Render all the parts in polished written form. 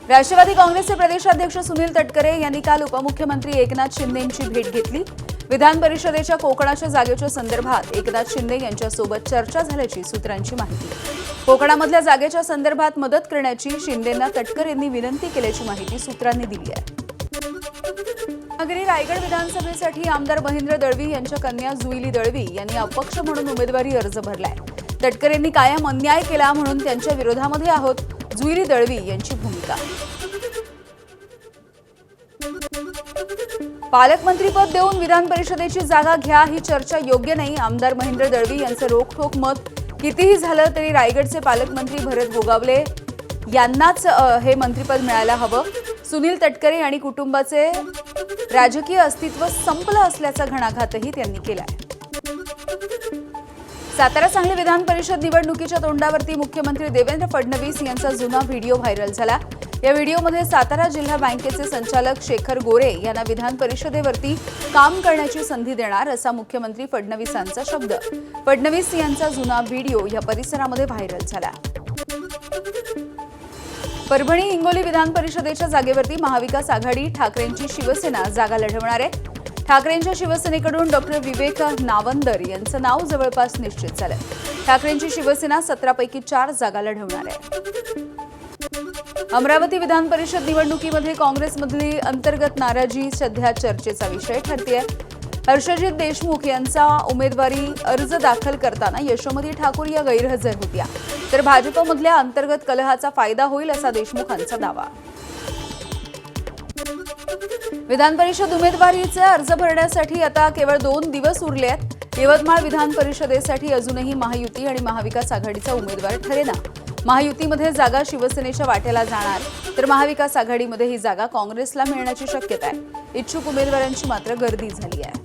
राष्ट्रवादी काँग्रेसचे प्रदेशाध्यक्ष सुनील तटकरे यांनी काल उपमुख्यमंत्री एकनाथ शिंदेंची भेट घेतली। विधान परिषदेच्या कोकणाच्या जागेच्या संदर्भात एकनाथ शिंदे यांच्यासोबत चर्चा झाल्याची सूत्रांची माहिती। कोकणामधल्या जागेच्या संदर्भात मदत करण्याची शिंदेंना तटकरे यांनी विनंती केल्याची माहिती सूत्रांनी दिली आहे। नगरी रायगड विधानसभेसाठी आमदार महेंद्र दळवी यांच्या कन्या जुईली दळवी यांनी अपक्ष म्हणून उमेदवारी अर्ज भरलाय। तटकरेंनी कायम अन्याय केला म्हणून त्यांच्या विरोधामध्ये आहोत, जुईली दळवी यांची भूमिका। पालकमंत्रीपद देऊन विधान परिषदेची जागा घ्या ही चर्चा योग्य नाही, आमदार महेंद्र दळवी यांचं रोखठोक मत। कितीही झालं तरी रायगडचे पालकमंत्री भरत गोगावले यांनाच हे मंत्रिपद मिळायला हवं। सुनील तटकरे आणि कुटुंबाचे राजकीय अस्तित्व संपलं असल्याचा घणाघातही त्यांनी केलाय। सातारा सांगली विधान परिषद निवडणुकीच्या तोंडावरती मुख्यमंत्री देवेंद्र फडणवीस यांचा जुना व्हिडिओ व्हायरल झाला। या व्हिडिओमध्ये सातारा जिल्हा बँकेचे संचालक शेखर गोरे यांना विधान परिषदेवरती काम करण्याची संधी देणार असा मुख्यमंत्री फडणवीसांचा शब्द। फडणवीस यांचा जुना व्हिडिओ या परिसरामध्ये व्हायरल झाला। परभणी हिंगोली विधान परिषदेच्या जागेवरती महाविकास आघाडी ठाकरेंची शिवसेना जागा लढवणार आहे। ठाकरेंच्या शिवसेनेकडून डॉक्टर विवेक नावंदर यांचं नाव जवळपास निश्चित झालं। ठाकरेंची शिवसेना 17 पैकी 4 जागा लढवणार आहे। अमरावती विधान परिषद निवडणुकीमध्ये काँग्रेसमधली अंतर्गत नाराजी सध्या चर्चेचा विषय ठरतेय। हर्षजित देशमुख यांचा उमेदवारी अर्ज दाखल करताना यशोमती ठाकूर या गैरहजर होत्या, तर भाजपमधल्या अंतर्गत कलहाचा फायदा होईल असा देशमुखांचा दावा। विधान परिषद उमेदवारीचे अर्ज भरण्यासाठी आता केवळ 2 दिवस उरले आहेत। यवतमाळ विधान परिषदेसाठी अजूनही महायुती आणि महाविकास आघाडीचा उमेदवार ठरेना। महायुतीमध्ये जागा शिवसेनेच्या वाट्याला जाणार, तर महाविकास आघाडीमध्ये ही जागा काँग्रेसला मिळण्याची शक्यता आहे। इच्छुक उमेदवारांची मात्र गर्दी झाली आहे।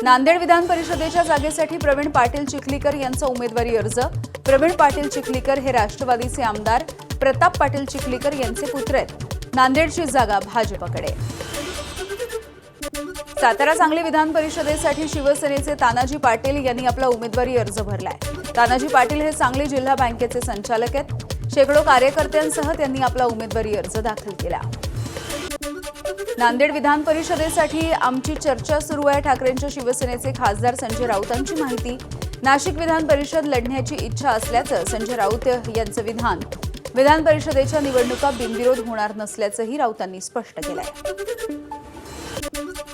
नांदेड विधान परिषदेच्या जागेसाठी प्रवीण पाटील चिखलीकर यांचा उमेदवारी अर्ज। प्रवीण पाटील चिखलीकर हे राष्ट्रवादीचे आमदार प्रताप पाटील चिखलीकर यांचे पुत्र आहेत। नांदेडची जागा भाजपकडे। सातारा सांगली विधान परिषदेसाठी शिवसेनेचे तानाजी पाटील यांनी आपला उमेदवारी अर्ज भरलाय। तानाजी पाटील हे सांगली जिल्हा बँकेचे संचालक आहेत। शेकडो कार्यकर्त्यांसह त्यांनी आपला उमेदवारी अर्ज दाखल केला। नांदेड विधान परिषदेसाठी आमची चर्चा सुरू आहे, ठाकरेंच्या शिवसेनेचे खासदार संजय राऊतांची माहिती। नाशिक विधान परिषद लढण्याची इच्छा असल्याचं संजय राऊत यांचं विधान। विधान परिषदेच्या निवडणुका बिनविरोध होणार नसल्याचंही राऊतांनी स्पष्ट केलंय।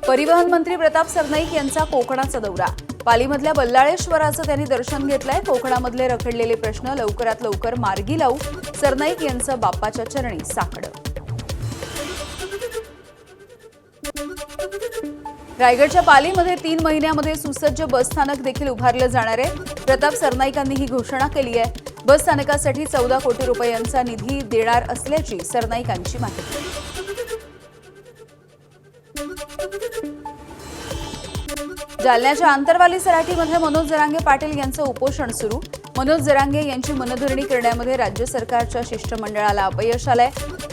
परिवहन मंत्री प्रताप सरनाईक यांचा कोकणाचा दौरा। पालीमधल्या बल्लाळेश्वराचं त्यांनी दर्शन घेतलंय। कोकणामधले रखडलेले प्रश्न लवकरात लवकर मार्गी लावू, सरनाईक यांचं बाप्पाच्या चरणी साकडं। रायगडच्या पालीमध्ये 3 महिन्यामध्ये सुसज्ज बसस्थानक देखील उभारलं जाणार आहे। प्रताप सरनाईकांनी ही घोषणा केली आहे। बस स्थानकासाठी 14 कोटी रुपयांचा निधी देणार असल्याची सरनाईकांची माहिती। जालन्याच्या आंतरवाली सराटीमध्ये मनोज जरांगे पाटील यांचं उपोषण सुरू। मनोज जरांगे यांची मनधरणी करण्यामध्ये राज्य सरकारच्या शिष्टमंडळाला अपयश आलंय।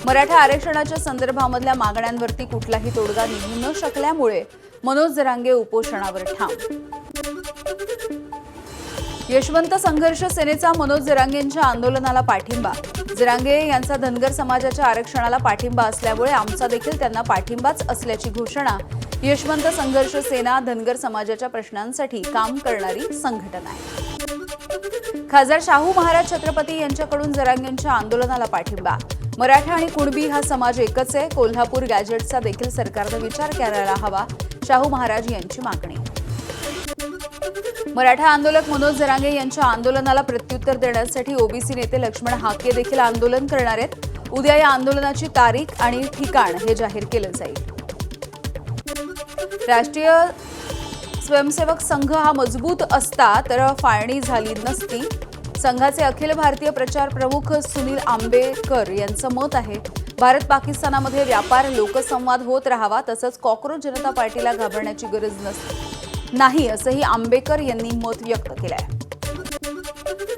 मराठा आरक्षणाच्या संदर्भामधल्या मागण्यांवरती कुठलाही तोडगा निघू न शकल्यामुळे मनोज जरांगे उपोषणावर ठाम। यशवंत संघर्ष सेनेचा मनोज जरांगेंच्या आंदोलनाला पाठिंबा। जरांगे यांचा धनगर समाजाच्या आरक्षणाला पाठिंबा असल्यामुळे आमचा देखील त्यांना पाठिंबाच असल्याची घोषणा। यशवंत संघर्ष सेना धनगर समाजाच्या प्रश्नांसाठी काम करणारी संघटना आहे। खासदार शाहू महाराज छत्रपती यांच्याकडून जरांगेंच्या आंदोलनाला पाठिंबा। मराठा आणि कुणबी हा समाज एकच आहे। कोल्हापूर गॅजेटचा देखील सरकारने विचार करायला हवा, शाहू महाराज यांची मागणी। मराठा आंदोलक मनोज जरांगे यांच्या आंदोलनाला प्रत्युत्तर देण्यासाठी ओबीसी नेते लक्ष्मण हाके देखील आंदोलन करणार आहेत। उद्या या आंदोलनाची तारीख आणि ठिकाण हे जाहीर केलं जाईल। राष्ट्रीय स्वयंसेवक संघ हा मजबूत असता तर फाळणी झाली नसती, संघाचे अखिल भारतीय प्रचार प्रमुख सुनील आंबेकर यांचं मत आहे। भारत पाकिस्तानामध्ये व्यापार लोकसंवाद होत राहावा, तसंच कॉक्रोच जनता पार्टीला घाबरण्याची गरज नाही असंही आंबेकर यांनी मत व्यक्त केलंय।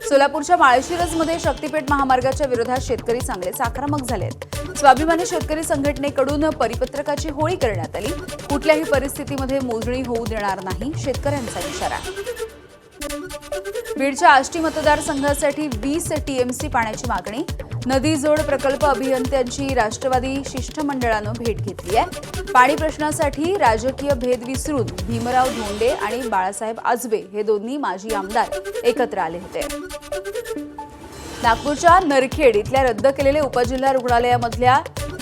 सोलापूरच्या माळशिरसमध्ये शक्तीपीठ महामार्गाच्या विरोधात शेतकरी चांगलेच आक्रमक झालेत। स्वाभिमानी शेतकरी संघटनेकडून परिपत्रकाची होळी करण्यात आली। कुठल्याही परिस्थितीमध्ये मोजणी होऊ देणार नाही, शेतकऱ्यांचा इशारा। बीडच्या आष्टी मतदारसंघासाठी 20 टीएमसी पाण्याची मागणी। नदी जोड प्रकल्प अभियंत्यांची राष्ट्रवादी शिष्टमंडळानं भेट घेतली आहे। पाणी प्रश्नासाठी राजकीय भेद विसरून भीमराव धोंडे आणि बाळासाहेब आजबे हे दोन्ही माजी आमदार एकत्र आले होते। नागपूरच्या नरखेड इथल्या रद्द केलेल्या उपजिल्हा रुग्णालयामधल्या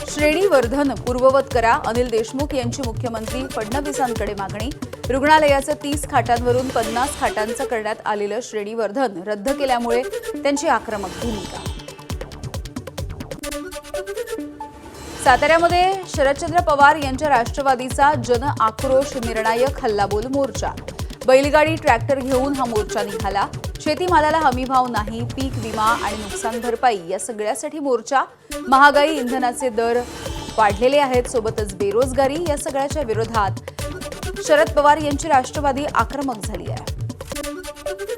श्रेणीवर्धन पूर्ववत करा, अनिल देशमुख यांची मुख्यमंत्री फडणवीसांकडे मागणी। रुग्णालयाचं 30 खाटांवरून 50 खाटांचं करण्यात आलेलं श्रेणीवर्धन रद्द केल्यामुळे त्यांची आक्रमक भूमिका। साताऱ्यामध्ये शरदचंद्र पवार यांच्या राष्ट्रवादीचा जन आक्रोश निर्णायक हल्लाबोल मोर्चा। बैलगाडी ट्रॅक्टर घेऊन हा मोर्चा निघाला। शेतीमालाला हमीभाव नाही, पीक विमा आणि नुकसान भरपाई या सगळ्यासाठी मोर्चा। महागाई, इंधनाचे दर वाढलेले आहेत, सोबतच बेरोजगारी या सगळ्याच्या विरोधात शरद पवार यांची राष्ट्रवादी आक्रमक झाली आहे।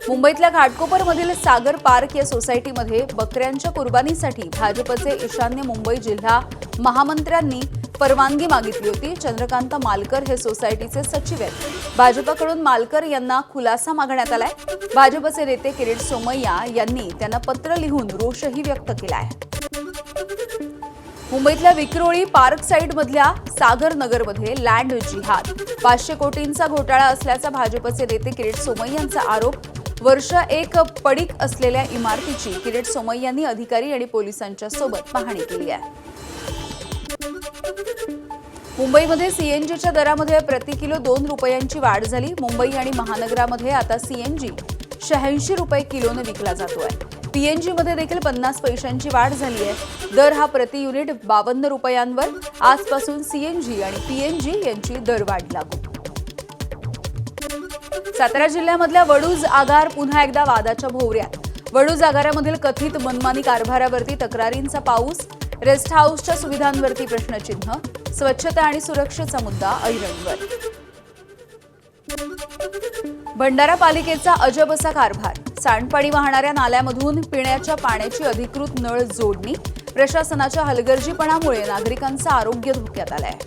मुंबईतल्या घाटकोपरमधील सागर पार्क या सोसायटीमध्ये बकऱ्यांच्या कुर्बानीसाठी भाजपचे ईशान्य मुंबई जिल्हा महामंत्र्यांनी परवानगी मागितली होती। चंद्रकांत मालकर हे सोसायटीचे सचिव आहेत। भाजपकडून मालकर यांना खुलासा मागण्यात आलाय। भाजपचे नेते किरीट सोमय्या यांनी त्यांना पत्र लिहून रोषही व्यक्त केला आहे। मुंबईतल्या विक्रोळी पार्क साईडमधल्या सागर नगरमध्ये लँड जिहाद, 500 कोटींचा घोटाळा असल्याचा भाजपचे नेते किरीट सोमय्यांचा आरोप। वर्ष एक पडीक असलेल्या इमारतीची किरीट सोमय्यांनी अधिकारी आणि पोलिसांच्या सोबत पाहणी केली आहे। मुंबईमध्ये सीएनजीच्या दरामध्ये प्रति किलो 2 रुपयांची वाढ झाली। मुंबई आणि महानगरामध्ये आता सीएनजी 86 रुपये किलोने विकला जातोय। पीएनजीमध्ये देखील 50 पैशांची वाढ झाली आहे। दर हा प्रति युनिट 52 रुपयांवर। आजपासून सीएनजी आणि पीएनजी यांची दरवाढ लागू। सातारा जिल्ह्यामधल्या वडूज आगार पुन्हा एकदा वादाच्या भोवऱ्यात। वडूज आगारामधील कथित मनमानी कारभारावरती तक्रारींचा पाऊस। रेस्ट हाऊसच्या सुविधांवरती प्रश्नचिन्ह। स्वच्छता आणि सुरक्षेचा मुद्दा ऐरणीवर। भंडारा पालिकेचा अजब असा कारभार। सांडपाणी वाहणाऱ्या नाल्यामधून पिण्याच्या पाण्याची अधिकृत नळ जोडणी। प्रशासनाच्या हलगर्जीपणामुळे नागरिकांचं आरोग्य धोक्यात आलंय।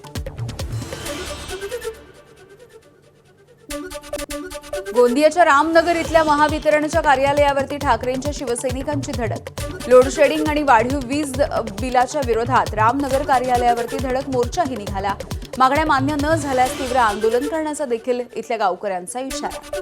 गोंदियाच्या रामनगर इथल्या महावितरणच्या कार्यालयावरती ठाकरेंच्या शिवसैनिकांची धडक। लोडशेडिंग आणि वाढीव वीज बिलाच्या विरोधात रामनगर कार्यालयावरती धडक मोर्चाही निघाला। मागण्या मान्य न झाल्यास तीव्र आंदोलन करण्याचा देखील इथल्या गावकऱ्यांचा इशारा।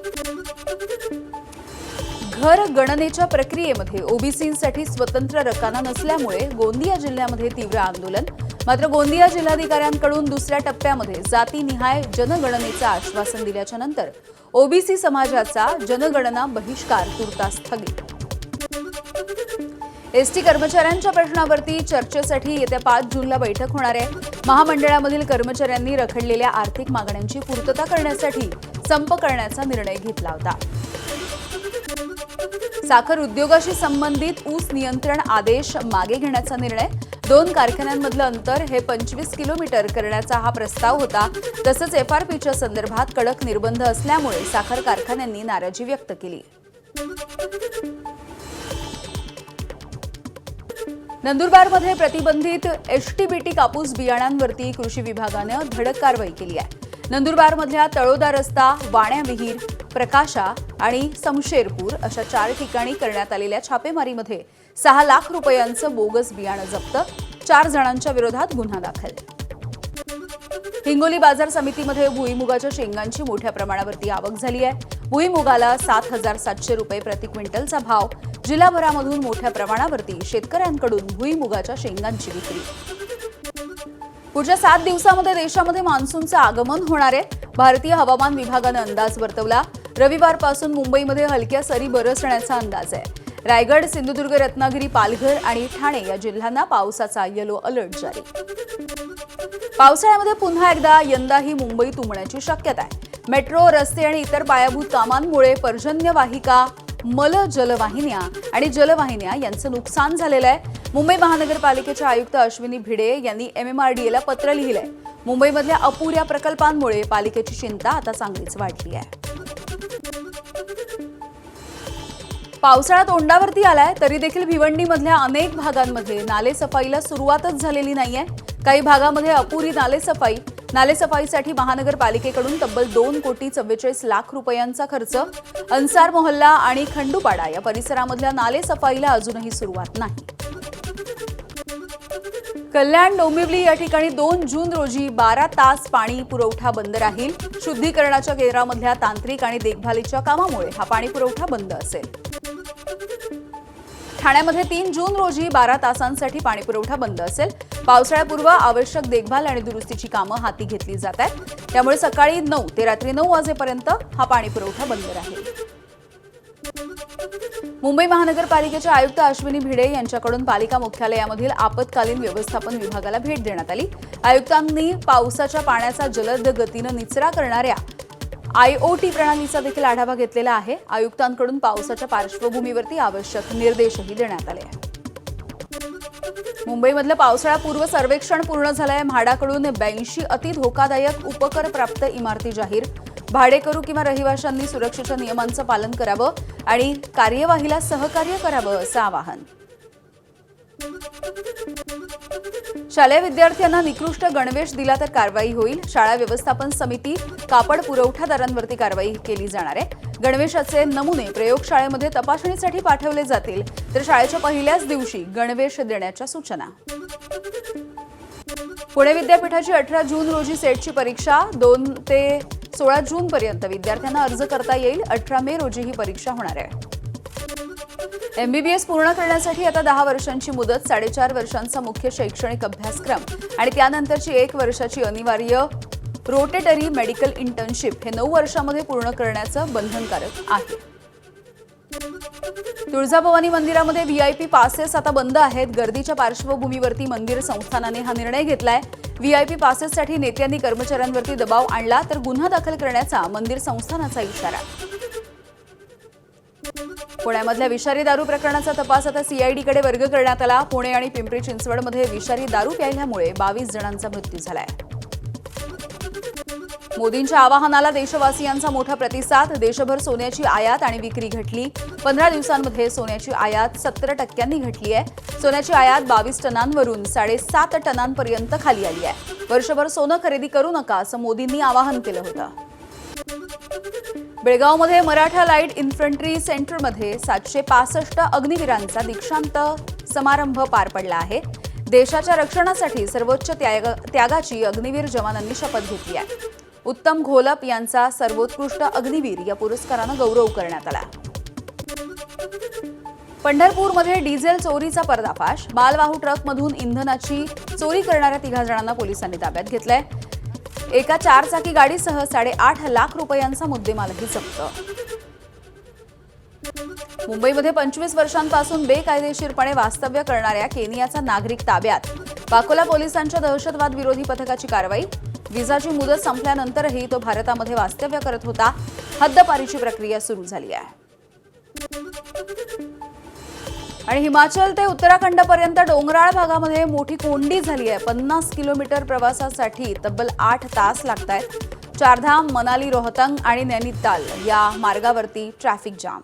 घर गणनेच्या प्रक्रियेमध्ये ओबीसींसाठी स्वतंत्र रकाना नसल्यामुळे गोंदिया जिल्ह्यामध्ये तीव्र आंदोलन। मात्र गोंदिया जिल्हाधिकाऱ्यांकडून दुसऱ्या टप्प्यामध्ये जातीनिहाय जनगणनेचं आश्वासन दिल्याच्या नंतर ओबीसी समाजाचा जनगणना बहिष्कार तुर्तास स्थगित। एसटी कर्मचाऱ्यांच्या प्रश्नावरती चर्चेसाठी येत्या 5 जूनला बैठक होणार आहे। महामंडळामधील कर्मचाऱ्यांनी रखडलेल्या आर्थिक मागण्यांची पूर्तता करण्यासाठी संप करण्याचा निर्णय घेतला होता। साखर उद्योगाशी संबंधित ऊस नियंत्रण आदेश मागे घेण्याचा निर्णय। 2 कारखान्यांमधलं अंतर हे 25 किलोमीटर करण्याचा हा प्रस्ताव होता। तसंच एफआरपीच्या संदर्भात कडक निर्बंध असल्यामुळे साखर कारखान्यांनी नाराजी व्यक्त केली। नंदुरबारमध्ये प्रतिबंधित एचटीबीटी कापूस बियाणांवरती कृषी विभागानं धडक कारवाई केली आहे। नंदुरबारमधल्या तळोदा रस्ता, वाण्या विहीर, प्रकाशा आणि समशेरपूर अशा 4 ठिकाणी करण्यात आलेल्या छापेमारीमध्ये 6 लाख रुपयांचं बोगस बियाणं जप्त। 4 जणांच्या विरोधात गुन्हा दाखल। हिंगोली बाजार समितीमध्ये भुईमुगाच्या शेंगांची मोठ्या प्रमाणावरती आवक झाली आहे। भुईमुगाला 7,700 रुपये प्रति क्विंटलचा भाव। जिल्हाभरामधून मोठ्या प्रमाणावरती शेतकऱ्यांकडून भुईमुगाच्या शेंगांची विक्री। पुढच्या 7 दिवसांमध्ये देशामध्ये मान्सूनचं आगमन होणार आहे। भारतीय हवामान विभागानं अंदाज वर्तवला। रविवारपासून मुंबईमध्ये हलक्या सरी बरसण्याचा अंदाज आहे। रायगड, सिंधुदुर्ग, रत्नागिरी, पालघर आणि ठाणे या जिल्ह्यांना पावसाचा येलो अलर्ट जारी। पावसाळ्यामध्ये पुन्हा एकदा यंदाही मुंबई तुंबण्याची शक्यता आहे। मेट्रो, रस्ते आणि इतर पायाभूत कामांमुळे पर्जन्यवाहिका, मल जलवाहिन्या आणि जलवाहिन्या यांचं नुकसान झालेलं आहे। मुंबई महानगरपालिकेच्या आयुक्त अश्विनी भिडे यांनी एमएमआरडीएला पत्र लिहिलंय। मुंबईमधल्या अपुऱ्या प्रकल्पांमुळे पालिकेची चिंता आता चांगलीच वाढली आहे। पावसाळा तोंडावरती आलाय तरी देखील भिवंडीमधल्या अनेक भागांमध्ये नालेसफाईला सुरुवातच झालेली नाहीये। काही भागामध्ये अपुरी नालेसफाई। नालेसफाईसाठी महानगरपालिकेकडून तब्बल 2,44 लाख रुपयांचा खर्च। अन्सार मोहल्ला आणि खंडूपाडा या परिसरामधल्या नालेसफाईला अजूनही सुरुवात नाही। कल्याण डोंबिवली या ठिकाणी 2 जून रोजी 12 तास पाणी पुरवठा बंद राहील. शुद्धीकरणाच्या केंद्रामधल्या तांत्रिक आणि देखभालीच्या कामामुळे हा पाणी पुरवठा बंद असेल. ठाण्यामध्ये 3 जून रोजी 12 तासांसाठी पाणी पुरवठा बंद असेल. पावसाळ्यापूर्व आवश्यक देखभाल आणि दुरुस्तीची कामं हाती घेतली जात आहेत. त्यामुळे सकाळी 9 ते रात्री 9 वाजेपर्यंत हा पाणी पुरवठा बंद राहील. मुंबई महानगरपालिकेच्या आयुक्त अश्विनी भिडे यांच्याकडून पालिका मुख्यालयामधील आपत्कालीन व्यवस्थापन विभागाला भेट देण्यात आली. आयुक्तांनी पावसाच्या पाण्याचा जलद गतीनं निचरा करणाऱ्या IOT प्रणालीचा देखील आढावा घेतलेला आहे. आयुक्तांकडून पावसाच्या पार्श्वभूमीवरती आवश्यक निर्देशही देण्यात आले. मुंबईमधलं पावसाळ्यापूर्व सर्वेक्षण पूर्ण झालंय. म्हाडाकडून 82 अति धोकादायक उपकर प्राप्त इमारती जाहीर. भाडेकरू किंवा रहिवाशांनी सुरक्षेच्या नियमांचं पालन करावं आणि कार्यवाहीला सहकार्य करावं असं आवाहन. शालेय विद्यार्थ्यांना निकृष्ट गणवेश दिला तर कारवाई होईल. शाळा व्यवस्थापन समिती कापड पुरवठादारांवरती कारवाई केली जाणार आहे. गणवेशाचे नमुने प्रयोगशाळेमध्ये तपासणीसाठी पाठवले जातील तर शाळेच्या पहिल्याच दिवशी गणवेश देण्याच्या सूचना. पुणे विद्यापीठाची 18 जून रोजी सेटची परीक्षा 2 ते 16 जून पर्यंत विद्यार्थ्यांना अर्ज करता येईल. 18 मे रोजी ही परीक्षा होणार आहे. MBBS पूर्ण करण्यासाठी आता 10 वर्षांची मुदत, 4.5 वर्षांचा मुख्य शैक्षणिक अभ्यासक्रम आणि त्यानंतरची 1 वर्षाची अनिवार्य रोटेटरी मेडिकल इंटर्नशिप हे 9 वर्षांमध्ये पूर्ण करण्याचं बंधनकारक आहे. तुळजाभवानी मंदिरामध्ये VIP पासेस आता बंद आहेत. गर्दीच्या पार्श्वभूमीवरती मंदिर संस्थानाने हा निर्णय घेतलाय. VIP पासेससाठी नेत्यांनी कर्मचाऱ्यांवरती दबाव आणला तर गुन्हा दाखल करण्याचा मंदिर संस्थानाचा इशारा. पुण्यामधल्या विषारी दारू प्रकरणाचा तपास आता CIDकडे वर्ग करण्यात आला. पुणे आणि पिंपरी चिंचवडमध्ये विषारी दारू प्यायल्यामुळे 22 जणांचा मृत्यू झालाय. मोदींच्या आवाहनाला देशवासियांचा मोठा प्रतिसाद. देशभर सोन्याची आयात आणि विक्री घटली. 15 दिवसांमध्ये सोन्याची आयात 17% घटली आहे. सोन्याची आयात 22 टनांवरून 7.5 टनांपर्यंत खाली आली आहे. वर्षभर सोनं खरेदी करू नका असं मोदींनी आवाहन केलं होतं. बेळगावमध्ये मराठा लाईट इन्फंट्री सेंटरमध्ये 765 अग्निवीरांचा दीक्षांत समारंभ पार पडला आहे. देशाच्या रक्षणासाठी सर्वोच्च त्यागाची अग्निवीर जवानांनी शपथ घेतली आहे. उत्तम घोलप यांचा सर्वोत्कृष्ट अग्निवीर या पुरस्कारानं गौरव करण्यात आला. पंढरपूरमध्ये डिझेल चोरीचा पर्दाफाश. मालवाहू ट्रकमधून इंधनाची चोरी करणाऱ्या 3 जणांना पोलिसांनी ताब्यात घेतलंय. एका 4 चाकी गाडीसह 8.5 लाख रुपयांचा मुद्देमालही जप्त. मुंबईमध्ये 25 वर्षांपासून बेकायदेशीरपणे वास्तव्य करणाऱ्या केनियाचा नागरिक ताब्यात. वाकोला पोलिसांच्या दहशतवाद विरोधी पथकाची कारवाई. विजाची मुदत संपल्यानंतरही तो भारतामध्ये वास्तव्य करत होता. हद्दपारीची प्रक्रिया सुरू झाली आहे. आणि हिमाचल ते उत्तराखंडपर्यंत डोंगराळ भागामध्ये मोठी कोंडी झाली आहे. 50 किलोमीटर प्रवासासाठी तब्बल 8 तास लागतायत. चारधाम, मनाली, रोहतंग आणि नैनीताल या मार्गावरती ट्रॅफिक जाम.